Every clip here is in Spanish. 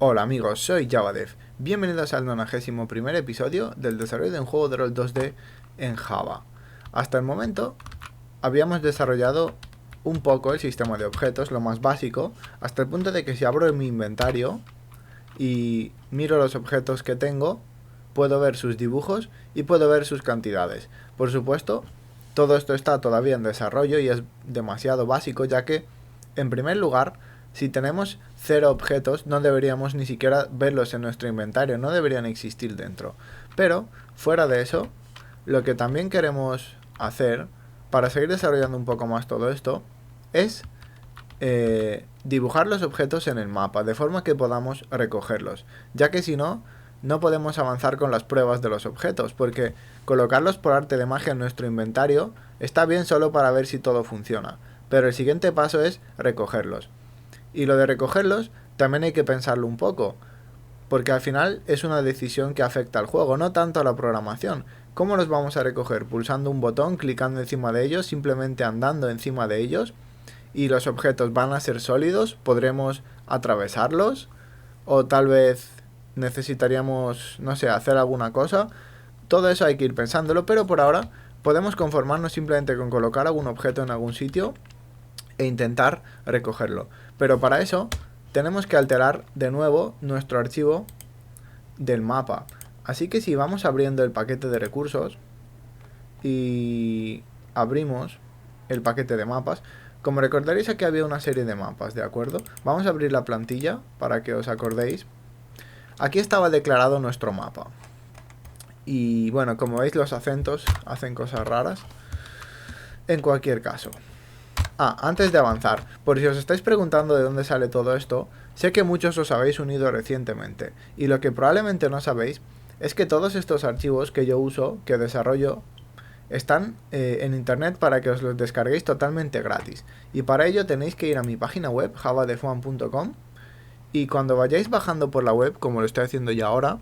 Hola amigos, soy JavaDev. Bienvenidos al 91º episodio del desarrollo de un juego de rol 2D en Java. Hasta el momento habíamos desarrollado un poco el sistema de objetos, lo más básico, hasta el punto de que si abro mi inventario y miro los objetos que tengo, puedo ver sus dibujos y puedo ver sus cantidades. Por supuesto, todo esto está todavía en desarrollo y es demasiado básico, ya que, en primer lugar, si tenemos 0 objetos, no deberíamos ni siquiera verlos en nuestro inventario, no deberían existir dentro. Pero, fuera de eso, lo que también queremos hacer, para seguir desarrollando un poco más todo esto, es dibujar los objetos en el mapa, de forma que podamos recogerlos, ya que si no, no podemos avanzar con las pruebas de los objetos, porque colocarlos por arte de magia en nuestro inventario está bien solo para ver si todo funciona, pero el siguiente paso es recogerlos. Y lo de recogerlos también hay que pensarlo un poco, porque al final es una decisión que afecta al juego, no tanto a la programación. ¿Cómo los vamos a recoger? Pulsando un botón, clicando encima de ellos, simplemente andando encima de ellos, y los objetos van a ser sólidos, podremos atravesarlos, o tal vez necesitaríamos, no sé, hacer alguna cosa. Todo eso hay que ir pensándolo, pero por ahora podemos conformarnos simplemente con colocar algún objeto en algún sitio e intentar recogerlo. Pero para eso tenemos que alterar de nuevo nuestro archivo del mapa. Así que si vamos abriendo el paquete de recursos y abrimos el paquete de mapas, como recordaréis, aquí había una serie de mapas, ¿de acuerdo? Vamos a abrir la plantilla para que os acordéis. Aquí estaba declarado nuestro mapa. Y bueno, como veis, los acentos hacen cosas raras. En cualquier caso. Antes de avanzar, por si os estáis preguntando de dónde sale todo esto, sé que muchos os habéis unido recientemente, y lo que probablemente no sabéis es que todos estos archivos que yo uso, que desarrollo, están en internet para que os los descarguéis totalmente gratis. Y para ello tenéis que ir a mi página web, javadefone.com, y cuando vayáis bajando por la web, como lo estoy haciendo ya ahora,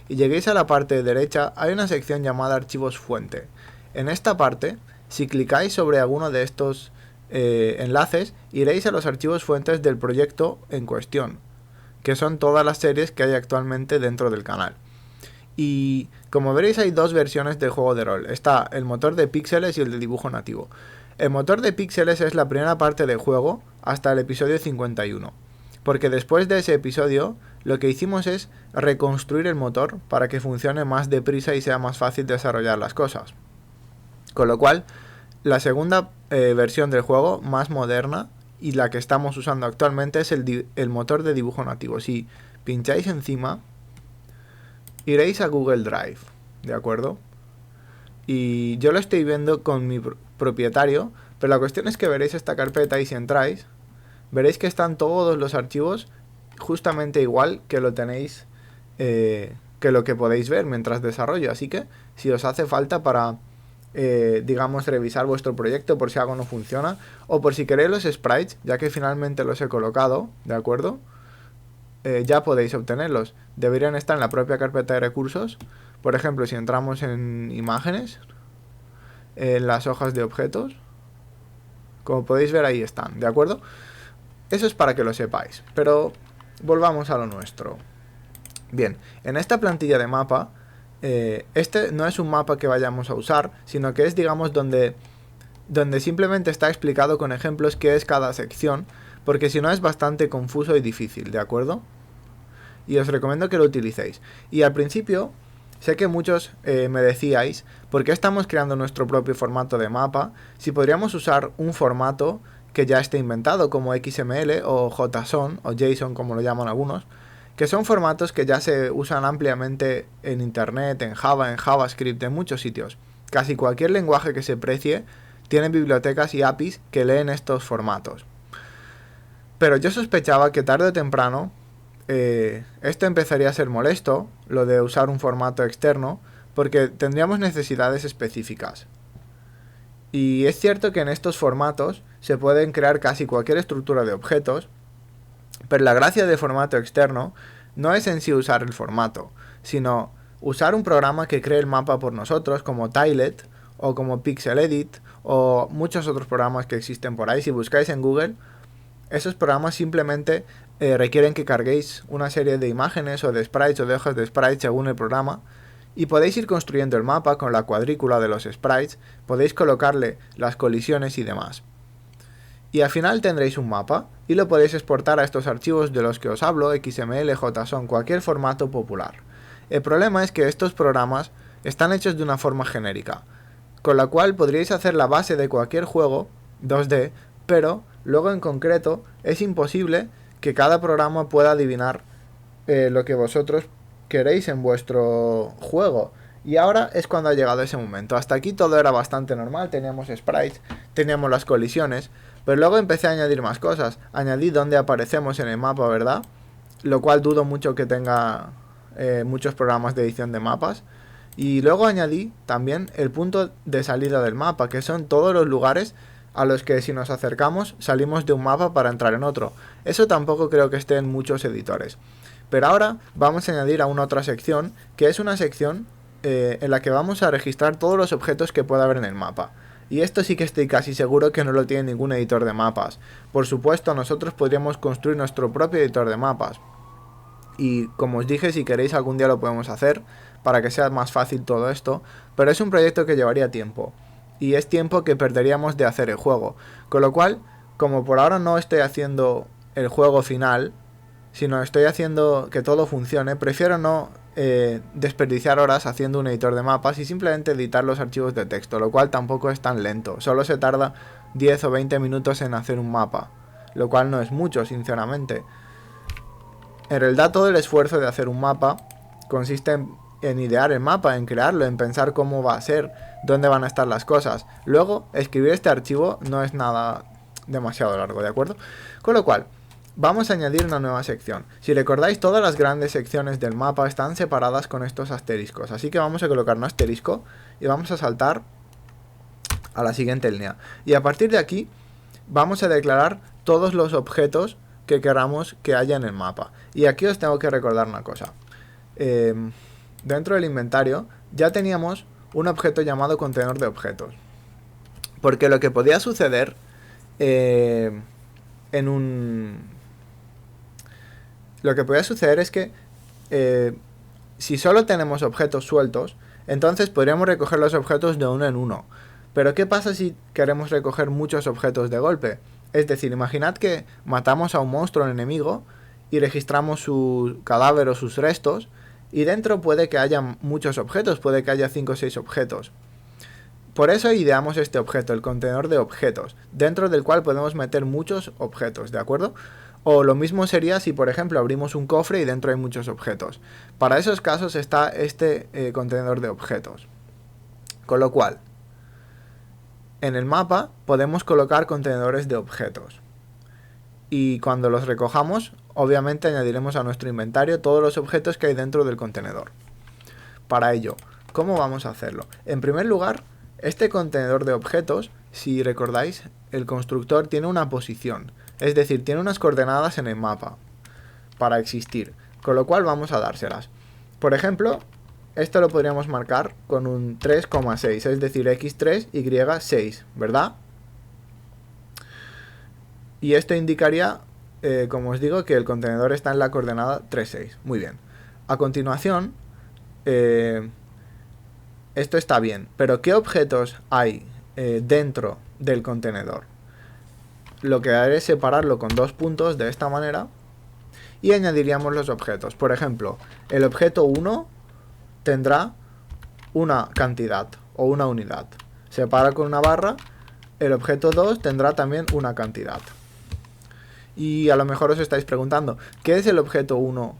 y lleguéis a la parte derecha, hay una sección llamada archivos fuente. En esta parte, si clicáis sobre alguno de estos enlaces, iréis a los archivos fuentes del proyecto en cuestión, que son todas las series que hay actualmente dentro del canal. Y como veréis, hay dos versiones del juego de rol. Está el motor de píxeles y el de dibujo nativo. El motor de píxeles es la primera parte del juego hasta el episodio 51, porque después de ese episodio lo que hicimos es reconstruir el motor para que funcione más deprisa y sea más fácil desarrollar las cosas. Con lo cual, la segunda versión del juego, más moderna, y la que estamos usando actualmente, es el motor de dibujo nativo. Si pincháis encima, iréis a Google Drive, ¿de acuerdo? Y yo lo estoy viendo con mi propietario, pero la cuestión es que veréis esta carpeta y si entráis, veréis que están todos los archivos justamente igual que lo tenéis, que lo que podéis ver mientras desarrollo. Así que, si os hace falta para digamos, revisar vuestro proyecto por si algo no funciona, o por si queréis los sprites, ya que finalmente los he colocado, ¿de acuerdo? Ya podéis obtenerlos. Deberían estar en la propia carpeta de recursos. Por ejemplo, si entramos en imágenes, en las hojas de objetos, como podéis ver, ahí están, ¿de acuerdo? Eso es para que lo sepáis, pero volvamos a lo nuestro. Bien, en esta plantilla de mapa, este no es un mapa que vayamos a usar, sino que es, digamos, donde simplemente está explicado con ejemplos qué es cada sección, porque si no es bastante confuso y difícil, ¿de acuerdo? Y os recomiendo que lo utilicéis. Y al principio, sé que muchos me decíais, ¿por qué estamos creando nuestro propio formato de mapa si podríamos usar un formato que ya esté inventado, como XML o JSON o JSON, como lo llaman algunos, que son formatos que ya se usan ampliamente en internet, en Java, en JavaScript, en muchos sitios? Casi cualquier lenguaje que se precie tiene bibliotecas y APIs que leen estos formatos. Pero yo sospechaba que tarde o temprano esto empezaría a ser molesto, lo de usar un formato externo, porque tendríamos necesidades específicas. Y es cierto que en estos formatos se pueden crear casi cualquier estructura de objetos, pero la gracia del formato externo no es en sí usar el formato, sino usar un programa que cree el mapa por nosotros, como Tilet o como Pixel Edit o muchos otros programas que existen por ahí. Si buscáis en Google, Esos programas simplemente requieren que carguéis una serie de imágenes o de sprites o de hojas de sprites según el programa, y podéis ir construyendo el mapa con la cuadrícula de los sprites, podéis colocarle las colisiones y demás. Y al final tendréis un mapa y lo podéis exportar a estos archivos de los que os hablo, XML, JSON, cualquier formato popular. El problema es que estos programas están hechos de una forma genérica, con la cual podríais hacer la base de cualquier juego 2D, pero luego en concreto es imposible que cada programa pueda adivinar lo que vosotros queréis en vuestro juego. Y ahora es cuando ha llegado ese momento. Hasta aquí todo era bastante normal, teníamos sprites, teníamos las colisiones, pero luego empecé a añadir más cosas. Añadí dónde aparecemos en el mapa, ¿verdad? Lo cual dudo mucho que tenga muchos programas de edición de mapas. Y luego añadí también el punto de salida del mapa, que son todos los lugares a los que si nos acercamos salimos de un mapa para entrar en otro. Eso tampoco creo que esté en muchos editores. Pero ahora vamos a añadir a una otra sección, que es una sección en la que vamos a registrar todos los objetos que pueda haber en el mapa. Y esto sí que estoy casi seguro que no lo tiene ningún editor de mapas. Por supuesto, nosotros podríamos construir nuestro propio editor de mapas. Y como os dije, si queréis algún día lo podemos hacer para que sea más fácil todo esto, pero es un proyecto que llevaría tiempo. Y es tiempo que perderíamos de hacer el juego. Con lo cual, como por ahora no estoy haciendo el juego final, sino estoy haciendo que todo funcione, prefiero no desperdiciar horas haciendo un editor de mapas y simplemente editar los archivos de texto, lo cual tampoco es tan lento. Solo se tarda 10 o 20 minutos en hacer un mapa, lo cual no es mucho, sinceramente. En realidad todo el esfuerzo de hacer un mapa consiste en idear el mapa, en crearlo, en pensar cómo va a ser, dónde van a estar las cosas. Luego, escribir este archivo no es nada demasiado largo, ¿de acuerdo? Con lo cual, vamos a añadir una nueva sección. Si recordáis, todas las grandes secciones del mapa están separadas con estos asteriscos. Así que vamos a colocar un asterisco y vamos a saltar a la siguiente línea. Y a partir de aquí, vamos a declarar todos los objetos que queramos que haya en el mapa. Y aquí os tengo que recordar una cosa. Dentro del inventario ya teníamos un objeto llamado contenedor de objetos. Porque lo que podía suceder Lo que podría suceder es que si solo tenemos objetos sueltos, entonces podríamos recoger los objetos de uno en uno. Pero ¿qué pasa si queremos recoger muchos objetos de golpe? Es decir, imaginad que matamos a un monstruo enemigo y registramos su cadáver o sus restos, y dentro puede que haya muchos objetos, puede que haya 5 o 6 objetos. Por eso ideamos este objeto, el contenedor de objetos, dentro del cual podemos meter muchos objetos, ¿de acuerdo? O lo mismo sería si, por ejemplo, abrimos un cofre y dentro hay muchos objetos. Para esos casos está este contenedor de objetos. Con lo cual, en el mapa podemos colocar contenedores de objetos. Y cuando los recojamos, obviamente añadiremos a nuestro inventario todos los objetos que hay dentro del contenedor. Para ello, ¿cómo vamos a hacerlo? En primer lugar, este contenedor de objetos, si recordáis, el constructor tiene una posición. Es decir, tiene unas coordenadas en el mapa para existir, con lo cual vamos a dárselas. Por ejemplo, esto lo podríamos marcar con un 3,6, es decir, x3, y6, ¿verdad? Y esto indicaría, como os digo, que el contenedor está en la coordenada 3,6. Muy bien. A continuación, esto está bien, pero ¿qué objetos hay dentro del contenedor? Lo que haré es separarlo con 2 puntos de esta manera y añadiríamos los objetos. Por ejemplo, el objeto 1 tendrá una cantidad o una unidad. Separa con una barra. El objeto 2 tendrá también una cantidad. Y a lo mejor os estáis preguntando, ¿qué es el objeto 1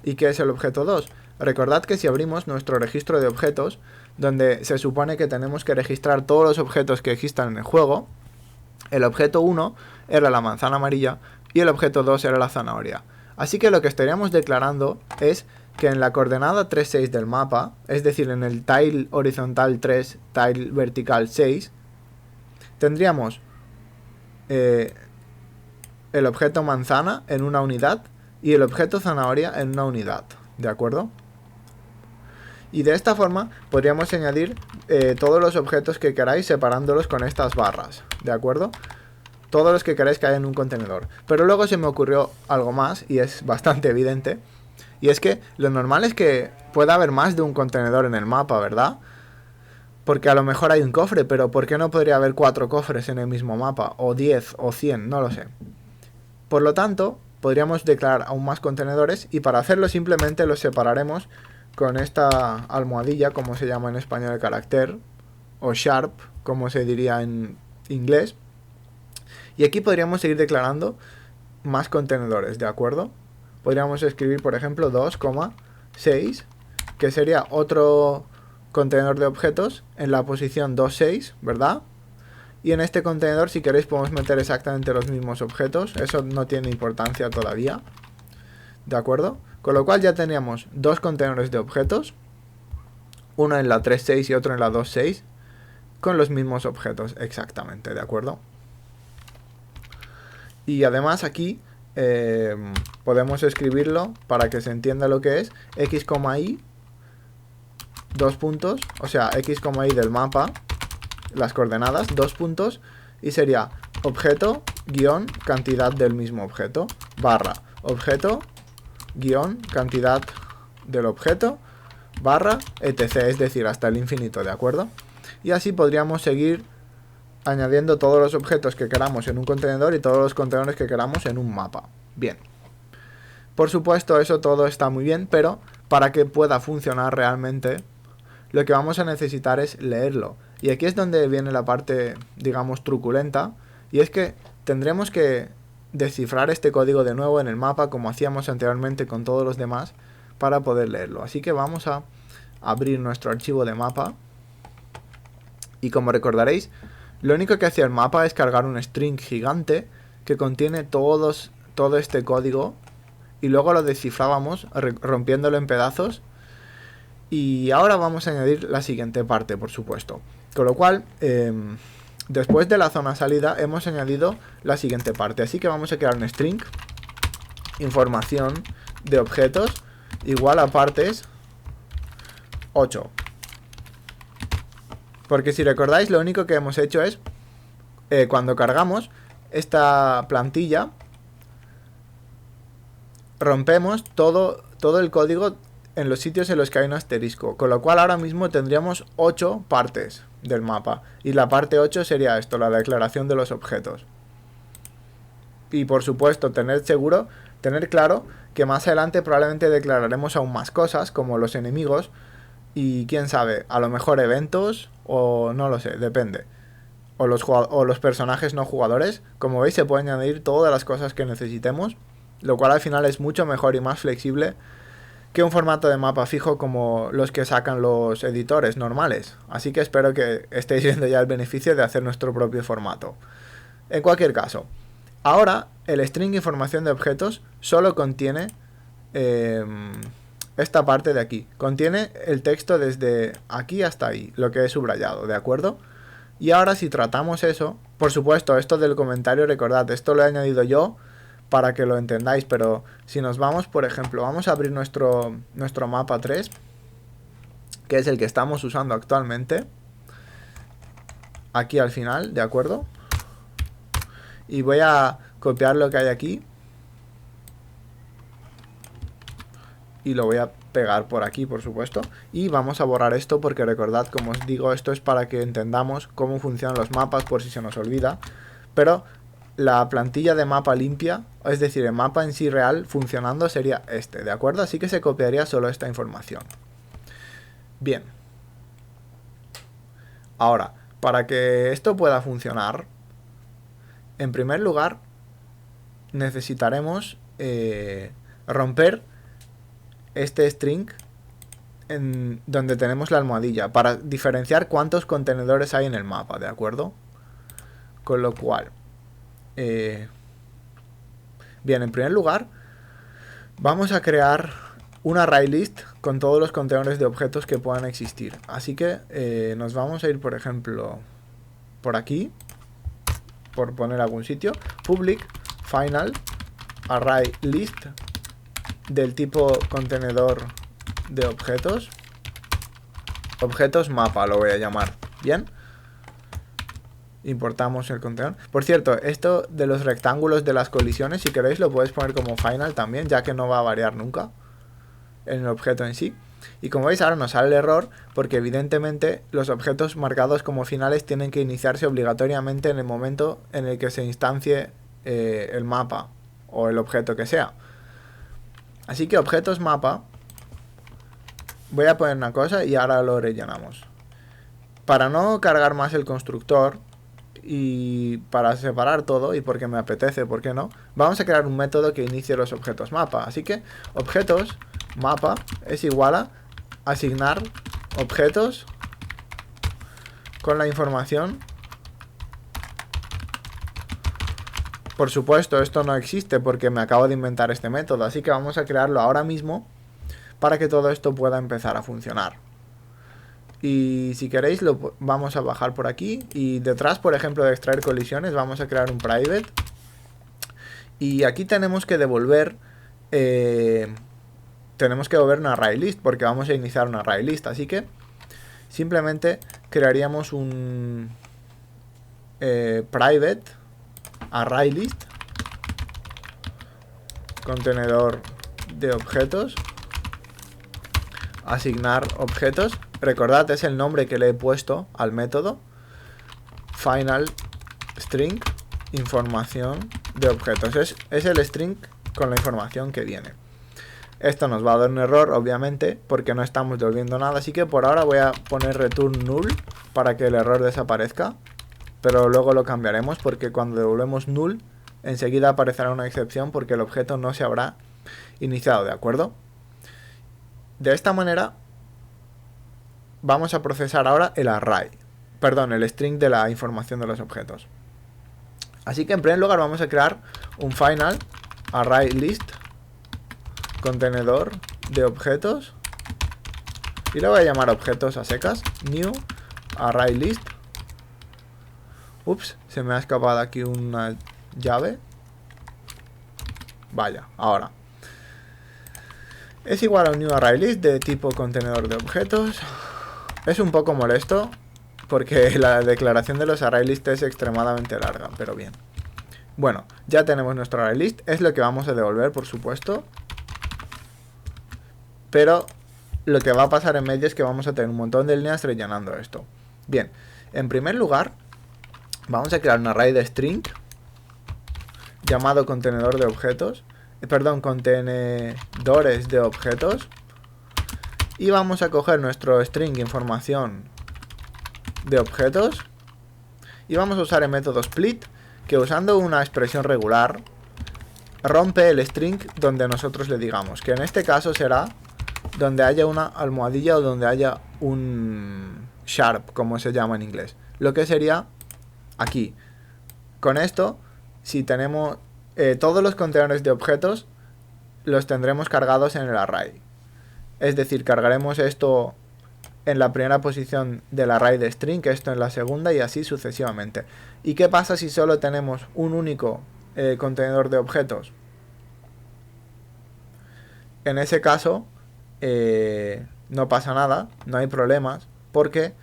y qué es el objeto 2? Recordad que si abrimos nuestro registro de objetos, donde se supone que tenemos que registrar todos los objetos que existan en el juego, el objeto 1 era la manzana amarilla y el objeto 2 era la zanahoria. Así que lo que estaríamos declarando es que en la coordenada 3,6 del mapa, es decir, en el tile horizontal 3, tile vertical 6, tendríamos el objeto manzana en una unidad y el objeto zanahoria en una unidad, ¿de acuerdo? Y de esta forma podríamos añadir todos los objetos que queráis separándolos con estas barras, ¿de acuerdo? todos los que queráis que haya en un contenedor. Pero luego se me ocurrió algo más y es bastante evidente. Y es que lo normal es que pueda haber más de un contenedor en el mapa, ¿verdad? Porque a lo mejor hay un cofre, pero ¿por qué no podría haber 4 cofres en el mismo mapa? O 10 o 100, no lo sé. Por lo tanto, podríamos declarar aún más contenedores y para hacerlo simplemente los separaremos con esta almohadilla, como se llama en español el carácter, o sharp, como se diría en inglés. Y aquí podríamos seguir declarando más contenedores, ¿de acuerdo? Podríamos escribir, por ejemplo, 2,6, que sería otro contenedor de objetos en la posición 2,6, ¿verdad? Y en este contenedor, si queréis, podemos meter exactamente los mismos objetos. Eso no tiene importancia todavía, ¿de acuerdo? Con lo cual ya teníamos 2 contenedores de objetos, uno en la 3,6 y otro en la 2,6, con los mismos objetos exactamente, ¿de acuerdo? Y además aquí podemos escribirlo para que se entienda lo que es x, y, 2 puntos, o sea, x, y del mapa, las coordenadas, 2 puntos, y sería objeto, guión, cantidad del mismo objeto, barra, objeto, guión, cantidad del objeto, barra, etc, es decir, hasta el infinito, ¿de acuerdo? Y así podríamos seguir añadiendo todos los objetos que queramos en un contenedor y todos los contenedores que queramos en un mapa. Bien. Por supuesto, eso todo está muy bien, pero para que pueda funcionar realmente, lo que vamos a necesitar es leerlo. Y aquí es donde viene la parte, digamos, truculenta, y es que tendremos que descifrar este código de nuevo en el mapa, como hacíamos anteriormente con todos los demás, para poder leerlo. Así que vamos a abrir nuestro archivo de mapa, y como recordaréis, lo único que hacía el mapa es cargar un string gigante que contiene todo este código y luego lo descifrábamos rompiéndolo en pedazos. Y ahora vamos a añadir la siguiente parte, por supuesto. Con lo cual, después de la zona salida hemos añadido la siguiente parte. Así que vamos a crear un string, información de objetos, igual a partes 8. Porque si recordáis, lo único que hemos hecho es, cuando cargamos esta plantilla, rompemos todo el código en los sitios en los que hay un asterisco. Con lo cual ahora mismo tendríamos 8 partes del mapa. Y la parte 8 sería esto, la declaración de los objetos. Y por supuesto, tener claro que más adelante probablemente declararemos aún más cosas, como los enemigos. Y quién sabe, a lo mejor eventos o no lo sé, depende. O los personajes no jugadores. Como veis, se pueden añadir todas las cosas que necesitemos, lo cual al final es mucho mejor y más flexible que un formato de mapa fijo como los que sacan los editores normales. Así que espero que estéis viendo ya el beneficio de hacer nuestro propio formato. En cualquier caso, ahora el string información de objetos solo contiene esta parte de aquí. Contiene el texto desde aquí hasta ahí, lo que he subrayado, ¿de acuerdo? Y ahora si tratamos eso, por supuesto, esto del comentario, recordad, esto lo he añadido yo para que lo entendáis, pero si nos vamos, por ejemplo, vamos a abrir nuestro mapa 3, que es el que estamos usando actualmente, aquí al final, ¿de acuerdo? Y voy a copiar lo que hay aquí y lo voy a pegar por aquí, por supuesto, y vamos a borrar esto porque recordad, como os digo, esto es para que entendamos cómo funcionan los mapas por si se nos olvida, pero la plantilla de mapa limpia, es decir, el mapa en sí real funcionando sería este, ¿de acuerdo? Así que se copiaría solo esta información. Bien. Ahora, para que esto pueda funcionar, en primer lugar, necesitaremos romper este string en donde tenemos la almohadilla para diferenciar cuántos contenedores hay en el mapa, ¿de acuerdo? Con lo cual, bien, en primer lugar, vamos a crear un array list con todos los contenedores de objetos que puedan existir. Así que nos vamos a ir, por ejemplo, por aquí, por poner algún sitio, public final array list del tipo contenedor de objetos mapa lo voy a llamar, bien, Importamos el contenedor. Por cierto, esto de los rectángulos de las colisiones, si queréis lo podéis poner como final también, ya que no va a variar nunca en el objeto en sí. Y como veis ahora nos sale el error porque evidentemente los objetos marcados como finales tienen que iniciarse obligatoriamente en el momento en el que se instancie el mapa o el objeto que sea. Así que objetos mapa, voy a poner una cosa y ahora lo rellenamos. Para no cargar más el constructor y para separar todo y porque me apetece, ¿por qué no? Vamos a crear un método que inicie los objetos mapa. Así que objetos mapa es igual a asignar objetos con la información. Por supuesto, esto no existe porque me acabo de inventar este método, así que vamos a crearlo ahora mismo para que todo esto pueda empezar a funcionar. Y si queréis lo vamos a bajar por aquí y detrás, por ejemplo, de extraer colisiones vamos a crear un private y aquí tenemos que devolver una array list porque vamos a iniciar una array list, así que simplemente crearíamos un private array list contenedor de objetos, asignar objetos. Recordad, es el nombre que le he puesto al método. Final string información de objetos. Es el string con la información que viene. Esto nos va a dar un error, obviamente, porque no estamos devolviendo nada. Así que por ahora voy a poner return null para que el error desaparezca. Pero luego lo cambiaremos porque cuando devolvemos null, enseguida aparecerá una excepción porque el objeto no se habrá iniciado, ¿de acuerdo? De esta manera vamos a procesar ahora el array, perdón, el string de la información de los objetos. Así que en primer lugar vamos a crear un final array list contenedor de objetos y le voy a llamar objetos a secas, new array list. Ups, se me ha escapado aquí una llave. Vaya, ahora es igual a un new array list de tipo contenedor de objetos. Es un poco molesto porque la declaración de los array list es extremadamente larga, pero bien. Bueno, ya tenemos nuestro array list, es lo que vamos a devolver, por supuesto. Pero lo que va a pasar en medio es que vamos a tener un montón de líneas rellenando esto. Bien, en primer lugar, vamos a crear un array de string llamado contenedor de objetos. Contenedores de objetos. Y vamos a coger nuestro string información de objetos y vamos a usar el método split, que usando una expresión regular rompe el string donde nosotros le digamos, que en este caso será donde haya una almohadilla o donde haya un sharp, como se llama en inglés, lo que sería aquí. Con esto, si tenemos todos los contenedores de objetos, los tendremos cargados en el array. Es decir, cargaremos esto en la primera posición del array de string, esto en la segunda y así sucesivamente. ¿Y qué pasa si solo tenemos un único contenedor de objetos? En ese caso no pasa nada, no hay problemas, porque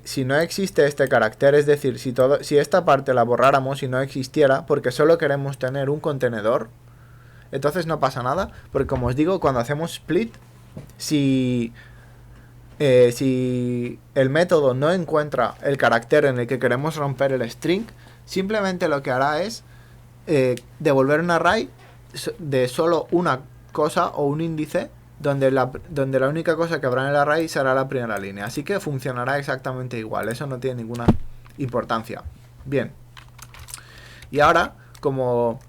si no existe este carácter, es decir, si esta parte la borráramos y no existiera, porque solo queremos tener un contenedor, entonces no pasa nada, porque como os digo, cuando hacemos split, si el método no encuentra el carácter en el que queremos romper el string, simplemente lo que hará es devolver un array de solo una cosa o un índice, donde la única cosa que habrá en el array será la primera línea. Así que funcionará exactamente igual, eso no tiene ninguna importancia. Bien, y ahora, como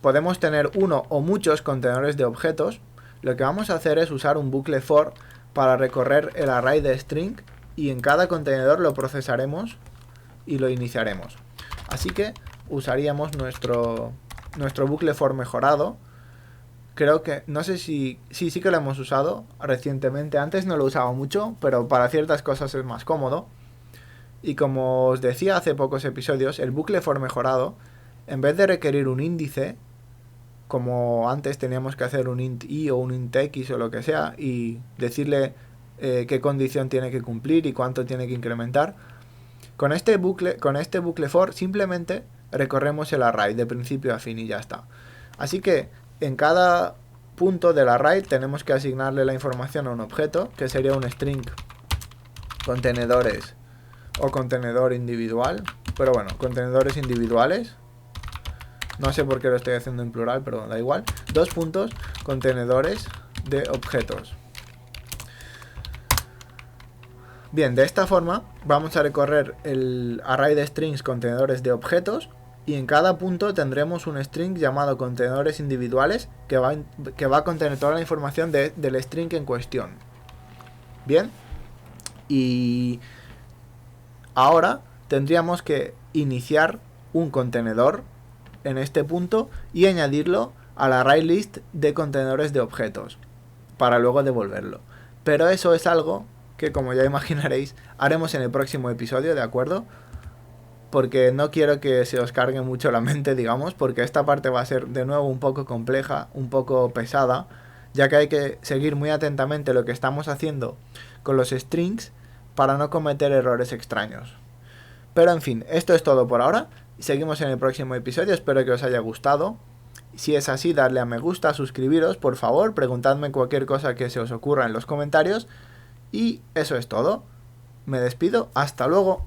podemos tener uno o muchos contenedores de objetos, lo que vamos a hacer es usar un bucle for para recorrer el array de string y en cada contenedor lo procesaremos y lo iniciaremos. Así que usaríamos nuestro bucle for mejorado. Creo que, no sé si sí que lo hemos usado recientemente, antes no lo usaba mucho, pero para ciertas cosas es más cómodo. Y como os decía hace pocos episodios, el bucle for mejorado, en vez de requerir un índice, como antes teníamos que hacer un int i o un int x o lo que sea, y decirle qué condición tiene que cumplir y cuánto tiene que incrementar. Con este bucle for simplemente recorremos el array de principio a fin y ya está. Así que en cada punto del array tenemos que asignarle la información a un objeto, que sería un string contenedores o contenedor individual, pero bueno, contenedores individuales. No sé por qué lo estoy haciendo en plural, pero da igual. 2 puntos, contenedores de objetos. Bien, de esta forma vamos a recorrer el array de strings contenedores de objetos y en cada punto tendremos un string llamado contenedores individuales que va a contener toda la información del string en cuestión. Bien, y ahora tendríamos que iniciar un contenedor en este punto y añadirlo al array list de contenedores de objetos para luego devolverlo. Pero eso es algo que, como ya imaginaréis, haremos en el próximo episodio, ¿de acuerdo? Porque no quiero que se os cargue mucho la mente, digamos, porque esta parte va a ser de nuevo un poco compleja, un poco pesada, ya que hay que seguir muy atentamente lo que estamos haciendo con los strings para no cometer errores extraños. Pero en fin, esto es todo por ahora. Seguimos en el próximo episodio, espero que os haya gustado. Si es así, darle a me gusta, suscribiros, por favor, preguntadme cualquier cosa que se os ocurra en los comentarios. Y eso es todo. Me despido, hasta luego.